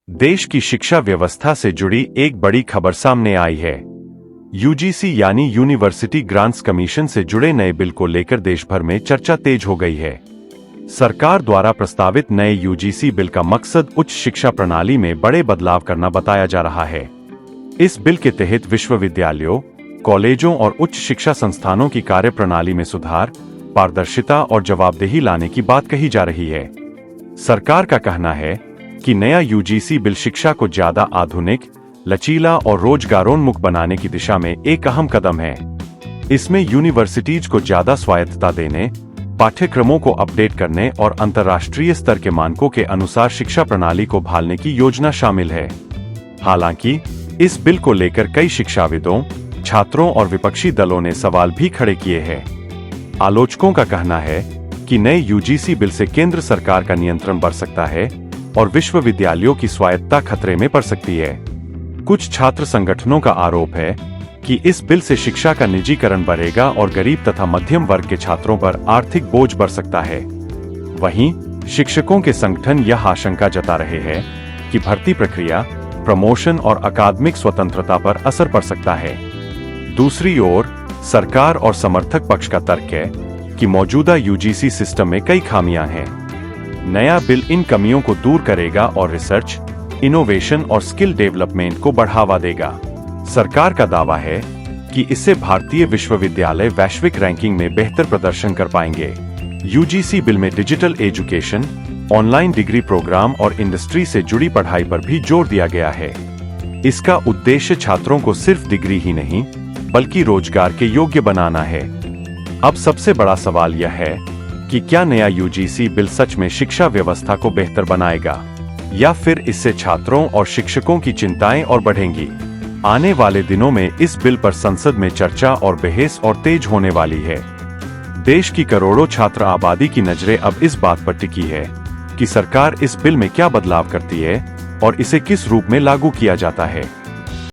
देश की शिक्षा व्यवस्था से जुड़ी एक बड़ी खबर सामने आई है। यूजीसी यानी यूनिवर्सिटी ग्रांट्स कमीशन से जुड़े नए बिल को लेकर देश भर में चर्चा तेज हो गई है। सरकार द्वारा प्रस्तावित नए यूजीसी बिल का मकसद उच्च शिक्षा प्रणाली में बड़े बदलाव करना बताया जा रहा है। इस बिल के तहत विश्वविद्यालयों, कॉलेजों और उच्च शिक्षा संस्थानों की कार्यप्रणाली में सुधार, पारदर्शिता और जवाबदेही लाने की बात कही जा रही है। सरकार का कहना है कि नया यूजीसी बिल शिक्षा को ज्यादा आधुनिक, लचीला और रोजगारोन्मुख बनाने की दिशा में एक अहम कदम है। इसमें यूनिवर्सिटीज को ज्यादा स्वायत्तता देने, पाठ्यक्रमों को अपडेट करने और अंतर्राष्ट्रीय स्तर के मानकों के अनुसार शिक्षा प्रणाली को ढालने की योजना शामिल है। हालांकि इस बिल को लेकर कई शिक्षाविदों, छात्रों और विपक्षी दलों ने सवाल भी खड़े किए हैं। आलोचकों का कहना है कि नए यूजीसी बिल से केंद्र सरकार का नियंत्रण बढ़ सकता है और विश्वविद्यालयों की स्वायत्तता खतरे में पड़ सकती है। कुछ छात्र संगठनों का आरोप है कि इस बिल से शिक्षा का निजीकरण बढ़ेगा और गरीब तथा मध्यम वर्ग के छात्रों पर आर्थिक बोझ बढ़ सकता है। वहीं शिक्षकों के संगठन यह आशंका जता रहे हैं कि भर्ती प्रक्रिया, प्रमोशन और अकादमिक स्वतंत्रता पर असर पड़ सकता है। दूसरी ओर सरकार और समर्थक पक्ष का तर्क है कि मौजूदा यूजीसी सिस्टम में कई खामियां हैं। नया बिल इन कमियों को दूर करेगा और रिसर्च, इनोवेशन और स्किल डेवलपमेंट को बढ़ावा देगा। सरकार का दावा है कि इससे भारतीय विश्वविद्यालय वैश्विक रैंकिंग में बेहतर प्रदर्शन कर पाएंगे। यूजीसी बिल में digital education, online degree program और इंडस्ट्री से जुड़ी पढ़ाई पर भी जोर दिया गया है। इसका उद्देश्य छात्रों को सिर्फ डिग्री ही नहीं बल्कि रोजगार के योग्य बनाना है। अब सबसे बड़ा सवाल यह है कि क्या नया यूजीसी बिल सच में शिक्षा व्यवस्था को बेहतर बनाएगा या फिर इससे छात्रों और शिक्षकों की चिंताएं और बढ़ेंगी। आने वाले दिनों में इस बिल पर संसद में चर्चा और बहस और तेज होने वाली है। देश की करोड़ों छात्र आबादी की नजरें अब इस बात पर टिकी है कि सरकार इस बिल में क्या बदलाव करती है और इसे किस रूप में लागू किया जाता है।